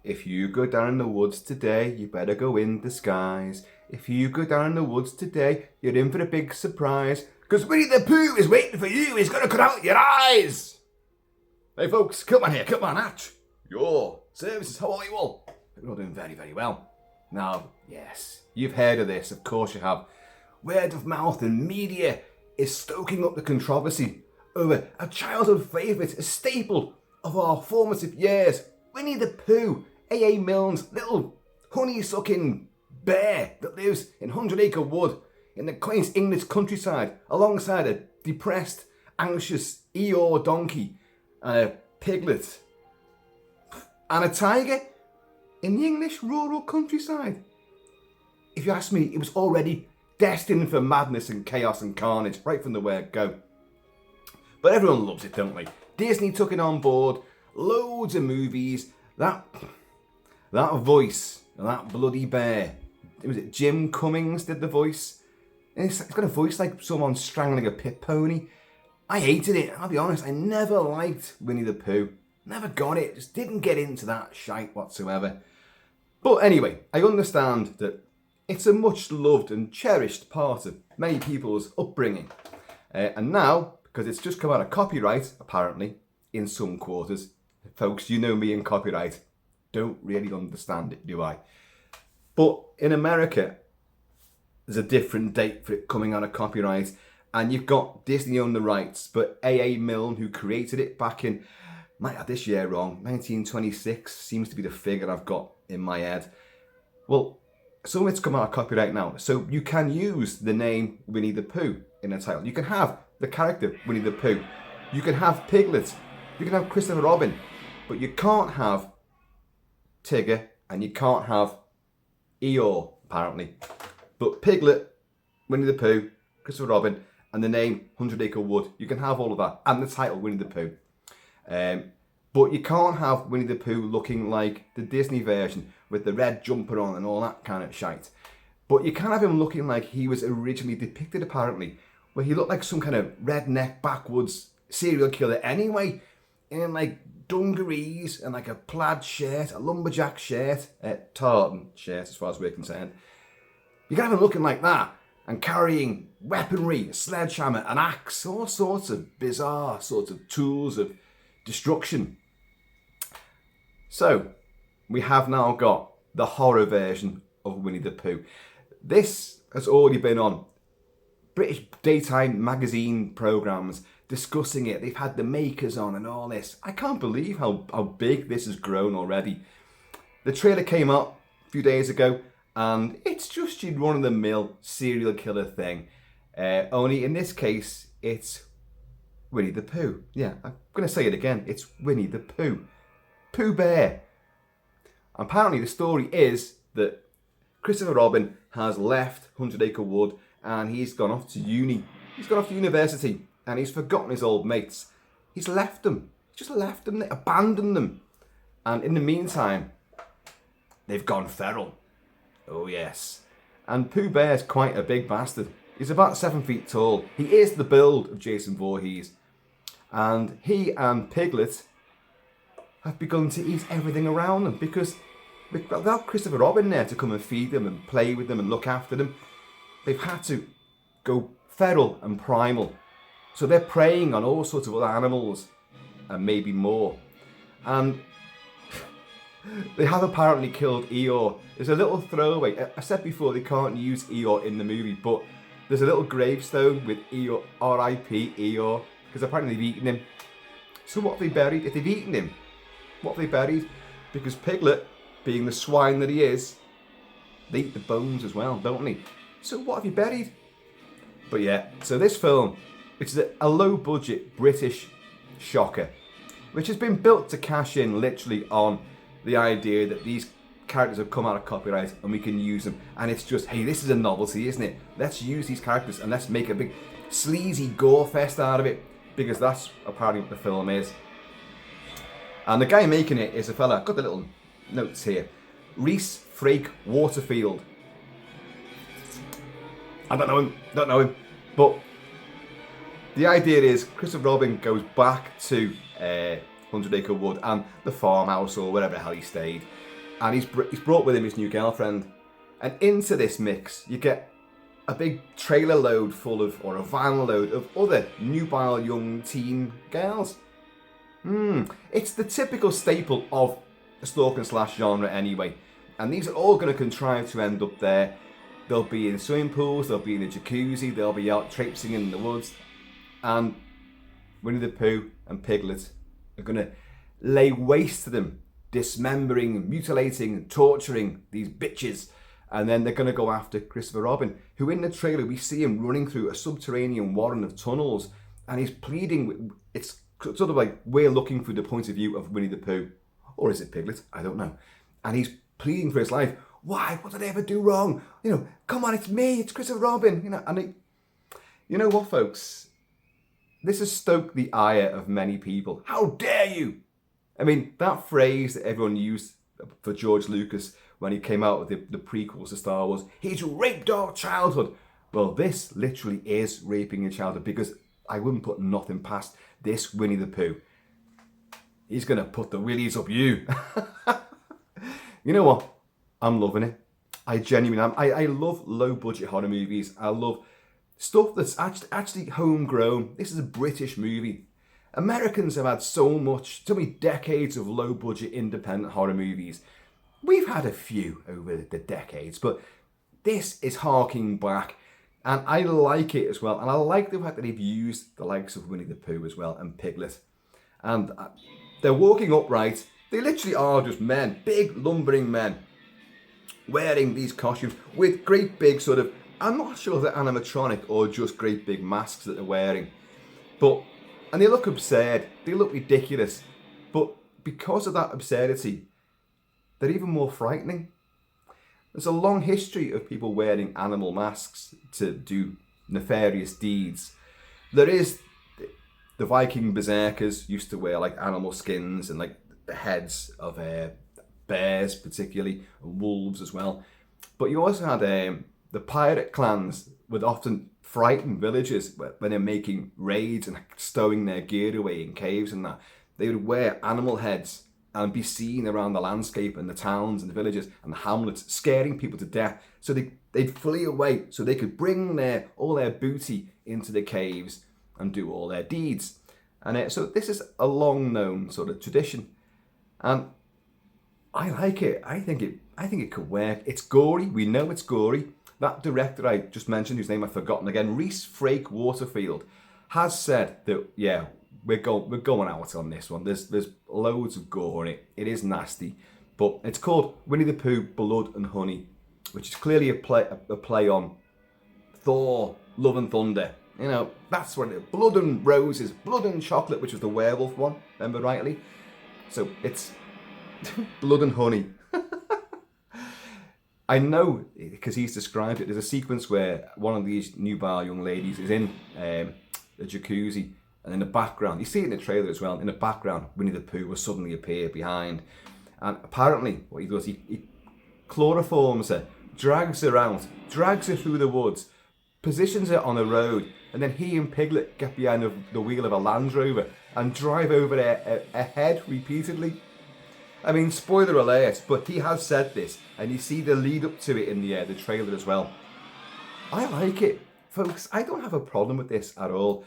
If you go down in the woods today, you better go in disguise. If you go down in the woods today, you're in for a big surprise. 'Cause Winnie the Pooh is waiting for you, he's gonna cut out your eyes! Hey folks, Kilt-Man here, Kilt-Man at your services. How are you all? You're all doing very, very well. Now, yes, you've heard of this, of course you have. Word of mouth and media is stoking up the controversy over a childhood favourite, a staple of our formative years, Winnie the Pooh, A.A. Milne's little honey-sucking bear that lives in 100-Acre Wood in the quaint English countryside alongside a depressed, anxious Eeyore donkey and a piglet and a tiger in the English rural countryside. If you ask me, it was already destined for madness and chaos and carnage right from the word go. But everyone loves it, don't they? Disney took it on board, loads of movies, that voice, that bloody bear. Was it Jim Cummings did the voice? It's got a voice like someone strangling a pit pony. I hated it, I'll be honest, I never liked Winnie the Pooh. Never got it, just didn't get into that shite whatsoever. But anyway, I understand that it's a much loved and cherished part of many people's upbringing. And now, because it's just come out of copyright, apparently, in some quarters, folks, you know me and copyright, don't really understand it, do I? But in America, there's a different date for it coming out of copyright, and you've got Disney own the rights, but A.A. Milne, who created it back in, might have this year wrong, 1926 seems to be the figure I've got in my head. Well, some of it's come out of copyright now, so you can use the name Winnie the Pooh in a title. You can have the character Winnie the Pooh, you can have Piglet, you can have Christopher Robin, but you can't have Tigger and you can't have Eeyore, apparently. But Piglet, Winnie the Pooh, Christopher Robin, and the name 100-Acre Wood, you can have all of that, and the title Winnie the Pooh. But you can't have Winnie the Pooh looking like the Disney version with the red jumper on and all that kind of shite. But you can have him looking like he was originally depicted, apparently, where he looked like some kind of redneck backwoods serial killer anyway, in like dungarees and like a plaid shirt, a lumberjack shirt, a tartan shirt as far as we're concerned. You can have him looking like that and carrying weaponry, a sledgehammer, an axe, all sorts of bizarre sorts of tools of destruction. So, we have now got the horror version of Winnie the Pooh. This has already been on British daytime magazine programmes discussing it. They've had the makers on and all this. I can't believe how big this has grown already. The trailer came out a few days ago and it's just your run-of-the-mill serial killer thing. Only in this case, it's Winnie the Pooh. Yeah, I'm going to say it again. It's Winnie the Pooh. Pooh Bear. Apparently the story is that Christopher Robin has left 100-Acre Wood and he's gone off to uni. He's gone off to university and he's forgotten his old mates. He's left them. Just left them, abandoned them. And in the meantime, they've gone feral. Oh yes. And Pooh Bear's quite a big bastard. He's about 7 feet tall. He is the build of Jason Voorhees. And he and Piglet have begun to eat everything around them because without Christopher Robin there to come and feed them and play with them and look after them, they've had to go feral and primal. So they're preying on all sorts of other animals and maybe more. And they have apparently killed Eeyore. There's a little throwaway. I said before they can't use Eeyore in the movie, but there's a little gravestone with Eeyore, R.I.P. Eeyore, because apparently they've eaten him. So what have they buried? If they've eaten him, what have they buried? Because Piglet, being the swine that he is, they eat the bones as well, don't they? So what have you buried? But yeah, so this film, which is a low-budget British shocker, which has been built to cash in literally on the idea that these characters have come out of copyright and we can use them. And it's just, hey, this is a novelty, isn't it? Let's use these characters and let's make a big sleazy gore fest out of it, because that's apparently what the film is. And the guy making it is a fella, I've got the little notes here, Rhys Frake Waterfield. I don't know him, but the idea is Christopher Robin goes back to 100 Acre Wood and the farmhouse or wherever the hell he stayed. And he's brought with him his new girlfriend. And into this mix, you get a big trailer load full of, or a van load of other nubile young teen girls. It's the typical staple of a stalk and slash genre anyway. And these are all going to contrive to end up there. They'll be in swimming pools, they'll be in a jacuzzi, they'll be out traipsing in the woods. And Winnie the Pooh and Piglet are going to lay waste to them, dismembering, mutilating, torturing these bitches. And then they're going to go after Christopher Robin, who in the trailer we see him running through a subterranean warren of tunnels, and he's pleading. It's sort of like we're looking through the point of view of Winnie the Pooh, or is it Piglet? I don't know. And he's pleading for his life. Why? What did I ever do wrong? Come on, it's me. It's Christopher Robin. And you know what, folks? This has stoked the ire of many people. How dare you? I mean, that phrase that everyone used for George Lucas when he came out with the prequels to Star Wars, he's raped our childhood. Well, this literally is raping your childhood, because I wouldn't put nothing past this Winnie the Pooh. He's going to put the willies up you. You know what? I'm loving it. I genuinely am. I love low-budget horror movies. I love stuff that's actually homegrown. This is a British movie. Americans have had so many decades of low-budget independent horror movies. We've had a few over the decades, but this is harking back, and I like it as well. And I like the fact that they've used the likes of Winnie the Pooh as well and Piglet. And they're walking upright. They literally are just men, big lumbering men, wearing these costumes with great big sort of, I'm not sure if they're animatronic or just great big masks that they're wearing. And they look absurd, they look ridiculous. But because of that absurdity, they're even more frightening. There's a long history of people wearing animal masks to do nefarious deeds. There is the Viking berserkers used to wear like animal skins and like the heads of bears particularly, and wolves as well. But you also had the pirate clans would often frighten villagers when they're making raids and stowing their gear away in caves and that. They would wear animal heads and be seen around the landscape and the towns and the villages and the hamlets, scaring people to death. So they'd flee away so they could bring all their booty into the caves and do all their deeds. And so this is a long-known sort of tradition. And I like it. I think it could work. It's gory. We know it's gory. That director I just mentioned, whose name I've forgotten again, Rhys Frake Waterfield, has said that, yeah, we're going out on this one. There's loads of gore in it. It is nasty. But it's called Winnie the Pooh, Blood and Honey, which is clearly a play on Thor, Love and Thunder. That's what it is. Blood and Roses, Blood and Chocolate, which was the werewolf one, remember rightly? So it's Blood and Honey. I know, because he's described it, there's a sequence where one of these nubile young ladies is in a jacuzzi, and in the background, you see it in the trailer as well, in the background, Winnie the Pooh will suddenly appear behind. And apparently, what he does, he chloroforms her, drags her out, drags her through the woods, positions her on a road, and then he and Piglet get behind the wheel of a Land Rover and drive over her head repeatedly. I mean, spoiler alert, but he has said this, and you see the lead up to it in the trailer as well. I like it, folks. I don't have a problem with this at all,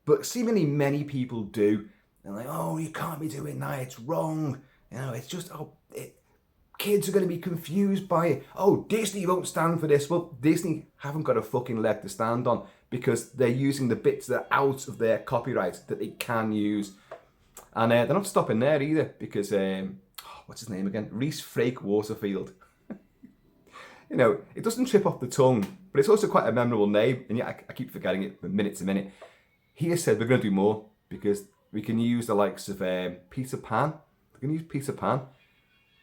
but seemingly many people do. They're like, oh, you can't be doing that, it's wrong. It's just, kids are going to be confused by it. Oh, Disney won't stand for this. Well, Disney haven't got a fucking leg to stand on, because they're using the bits that are out of their copyright that they can use. And they're not stopping there either, because, what's his name again? Rhys Frake Waterfield. It doesn't trip off the tongue, but it's also quite a memorable name. And yeah, I keep forgetting it from minute to minute. He has said we're going to do more, because we can use the likes of Peter Pan. We're going to use Peter Pan.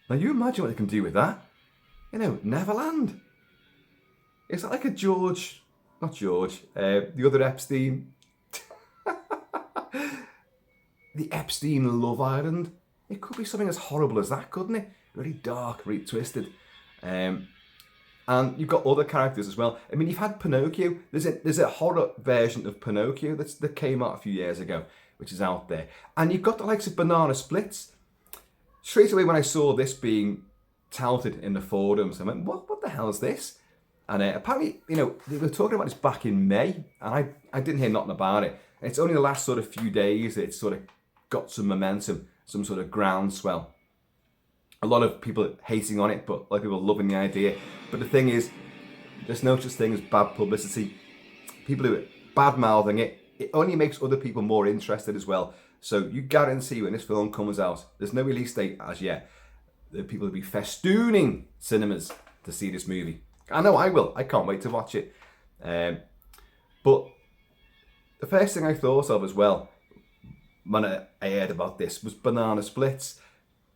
Now you imagine what they can do with that. Neverland. Is that like a not George, the other Epstein? The Epstein Love Island. It could be something as horrible as that, couldn't it? Really dark, really twisted. And you've got other characters as well. I mean, you've had Pinocchio. There's a horror version of Pinocchio that came out a few years ago, which is out there. And you've got the likes of Banana Splits. Straight away when I saw this being touted in the forums, I went, what the hell is this? And apparently, you know, they were talking about this back in May, and I didn't hear nothing about it. And it's only the last sort of few days that it's sort of got some momentum, some sort of groundswell. A lot of people hating on it, but a lot of people loving the idea. But the thing is, there's no such thing as bad publicity. People who are bad-mouthing it, it only makes other people more interested as well. So you guarantee when this film comes out, there's no release date as yet, that people will be festooning cinemas to see this movie. I know I will. I can't wait to watch it. But the first thing I thought of as well, when I heard about this, was Banana Splits.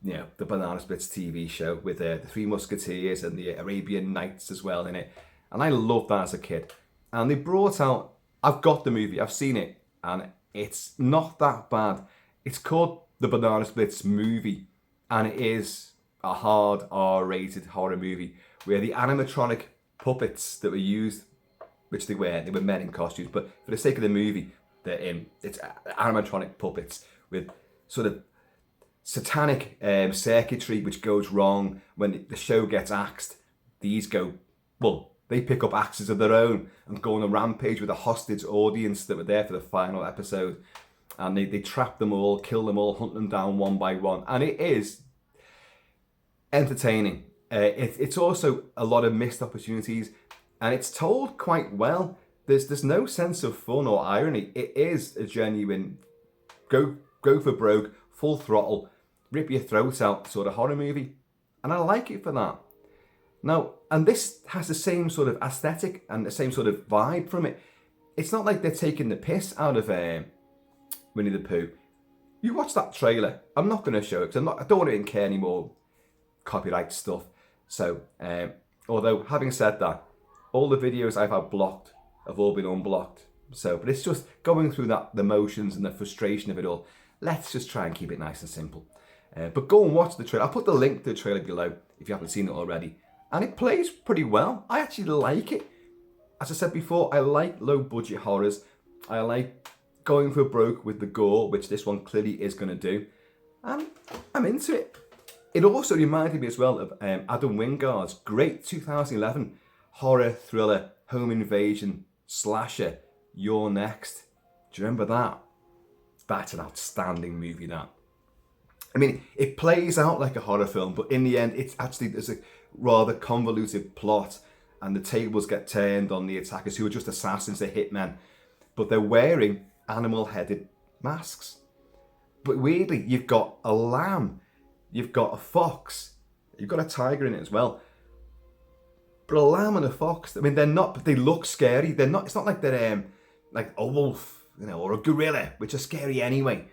You know, the Banana Splits TV show with the Three Musketeers and the Arabian Nights as well in it. And I loved that as a kid. And they brought out, I've got the movie, I've seen it, and it's not that bad. It's called the Banana Splits movie, and it is a hard R-rated horror movie where the animatronic puppets that were used, which they were men in costumes, but for the sake of the movie, it's animatronic puppets with sort of satanic circuitry which goes wrong when the show gets axed. These go, well, they pick up axes of their own and go on a rampage with a hostage audience that were there for the final episode. And they trap them all, kill them all, hunt them down one by one. And it is entertaining. It's also a lot of missed opportunities. And it's told quite well. There's no sense of fun or irony. It is a genuine go for broke, full throttle, rip your throat out sort of horror movie. And I like it for that. Now, and this has the same sort of aesthetic and the same sort of vibe from it. It's not like they're taking the piss out of Winnie the Pooh. You watch that trailer. I'm not going to show it because I don't want to incur any more copyright stuff. So, although having said that, all the videos I've had blocked have all been unblocked. So, but it's just going through the motions and the frustration of it all. Let's just try and keep it nice and simple. But go and watch the trailer. I'll put the link to the trailer below if you haven't seen it already. And it plays pretty well. I actually like it. As I said before, I like low budget horrors. I like going for broke with the gore, which this one clearly is going to do. And I'm into it. It also reminded me as well of Adam Wingard's great 2011 horror thriller home invasion slasher, You're Next. Do you remember that? That's an outstanding movie, that. I mean, it plays out like a horror film, but in the end, there's a rather convoluted plot, and the tables get turned on the attackers, who are just assassins, they're hitmen, but they're wearing animal-headed masks. But weirdly, you've got a lamb, you've got a fox, you've got a tiger in it as well. But a lamb and a fox, I mean, but they look scary. They're not. It's not like they're like a wolf, you know, or a gorilla, which are scary anyway.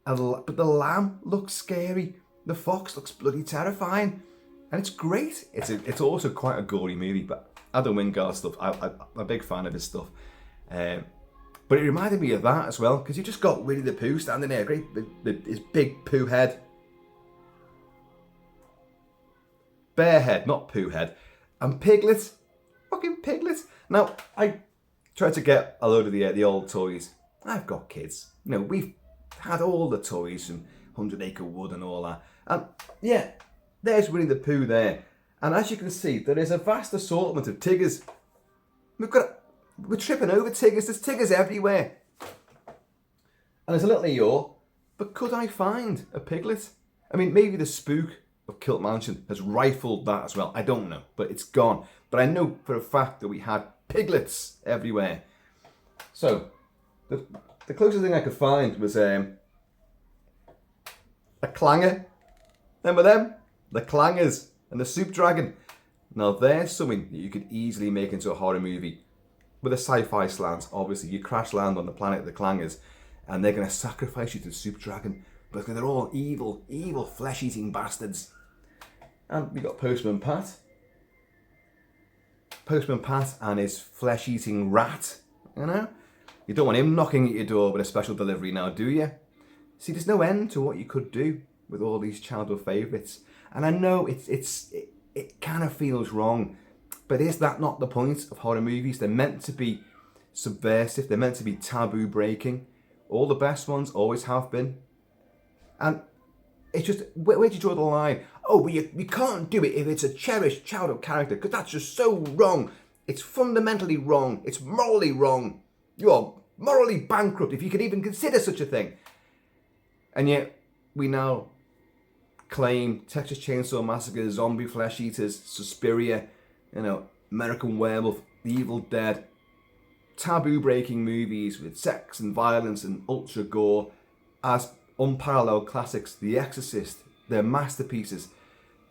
But the lamb looks scary. The fox looks bloody terrifying. And it's great. It's also quite a gory movie, but Adam Wingard stuff, I'm a big fan of his stuff. But it reminded me of that as well, because you just got Winnie the Pooh standing there, his big poo head. Bear head, not poo head. And Piglet, fucking Piglet. Now, I tried to get a load of the old toys. I've got kids. You know, we've had all the toys from 100 Acre Wood and all that. And yeah, there's Winnie the Pooh there. And as you can see, there is a vast assortment of Tiggers. We're tripping over Tiggers. There's Tiggers everywhere. And there's a little Eeyore. But could I find a Piglet? I mean, maybe the spook of Kilt-Man has rifled that as well. I don't know, but it's gone. But I know for a fact that we had piglets everywhere. So, the closest thing I could find was a clanger. Remember them? The clangers and the soup dragon. Now there's something that you could easily make into a horror movie with a sci-fi slant. Obviously, you crash land on the planet of the clangers, and they're going to sacrifice you to the soup dragon, but they're all evil, evil flesh-eating bastards. And we got Postman Pat. Postman Pat and his flesh-eating rat. You know, you don't want him knocking at your door with a special delivery now, do you? See, there's no end to what you could do with all these childhood favourites. And I know it kind of feels wrong, but is that not the point of horror movies? They're meant to be subversive, they're meant to be taboo breaking. All the best ones always have been. And it's just, where do you draw the line? Oh, but you can't do it if it's a cherished childhood character, because that's just so wrong. It's fundamentally wrong. It's morally wrong. You are morally bankrupt if you could even consider such a thing. And yet, we now claim Texas Chainsaw Massacre, Zombie Flesh Eaters, Suspiria, American Werewolf, The Evil Dead, taboo-breaking movies with sex and violence and ultra gore as unparalleled classics. The Exorcist, they're masterpieces.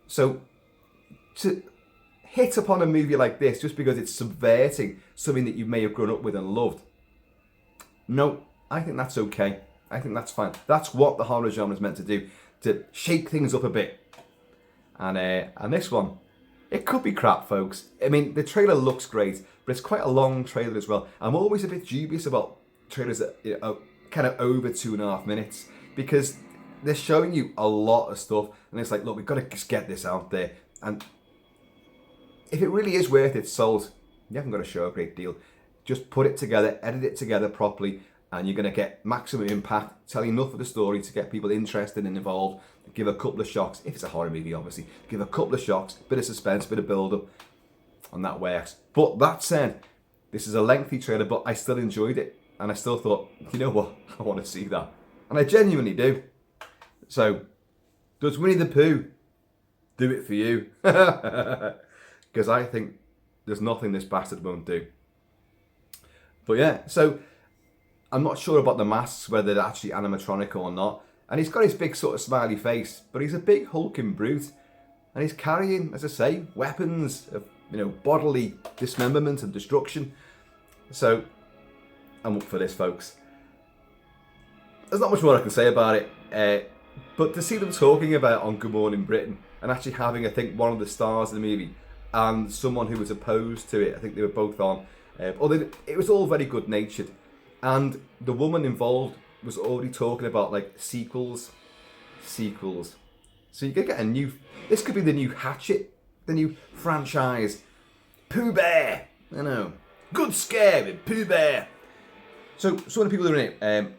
So to hit upon a movie like this just because it's subverting something that you may have grown up with and loved, no, I think that's okay. I think that's fine. That's what the horror genre is meant to do, to shake things up a bit. And this one, it could be crap, folks. I mean, the trailer looks great, but it's quite a long trailer as well. I'm always a bit dubious about trailers that are kind of over 2.5 minutes, because they're showing you a lot of stuff, and it's like, look, we've got to just get this out there. And if it really is worth its salt, you haven't got to show a great deal. Just put it together, edit it together properly, and you're going to get maximum impact, tell enough of the story to get people interested and involved, give a couple of shocks, if it's a horror movie obviously, give a couple of shocks, bit of suspense, bit of build-up, and that works. But that said, this is a lengthy trailer, but I still enjoyed it, and I still thought, you know what, I want to see that. And I genuinely do. So, does Winnie the Pooh do it for you? Because I think there's nothing this bastard won't do. But yeah, so I'm not sure about the masks, whether they're actually animatronic or not. And he's got his big sort of smiley face, but he's a big hulking brute. And he's carrying, as I say, weapons of, bodily dismemberment and destruction. So, I'm up for this, folks. There's not much more I can say about it. But to see them talking about on Good Morning Britain, and actually having, I think, one of the stars of the movie and someone who was opposed to it, I think they were both on, although it was all very good natured. And the woman involved was already talking about like sequels. So you could get this could be the new Hatchet, the new franchise. Pooh Bear, good scare with Pooh Bear. So some of the people who are in it,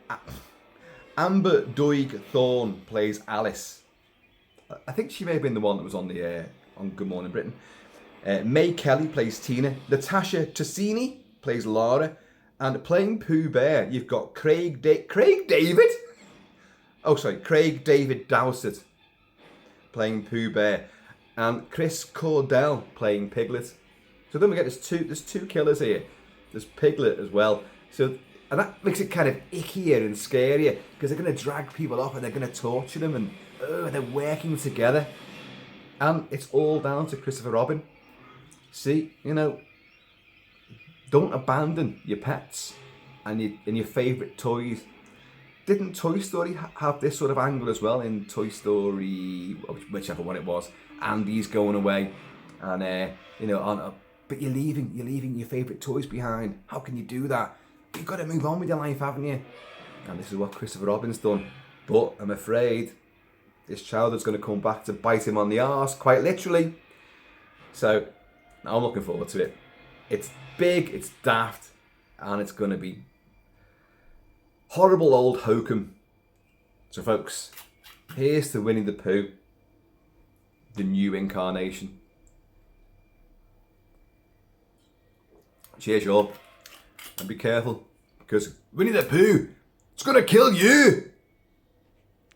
Amber Doig Thorne plays Alice. I think she may have been the one that was on Good Morning Britain. May Kelly plays Tina. Natasha Tassini plays Lara. And playing Pooh Bear, you've got Craig David Dowsett playing Pooh Bear, and Chris Cordell playing Piglet. So don't forget, there's two killers here. There's Piglet as well. So, and that makes it kind of ickier and scarier, because they're going to drag people off and they're going to torture them, and they're working together. And it's all down to Christopher Robin. See, don't abandon your pets and your favourite toys. Didn't Toy Story have this sort of angle as well in Toy Story, whichever one it was? Andy's going away, and but you're leaving your favourite toys behind. How can you do that? You've got to move on with your life, haven't you? And this is what Christopher Robin's done. But I'm afraid this childhood's going to come back to bite him on the arse, quite literally. So I'm looking forward to it. It's big, it's daft, and it's going to be horrible old hokum. So folks, here's to Winnie the Pooh, the new incarnation. Cheers, y'all, and be careful, because Winnie the Pooh, it's going to kill you!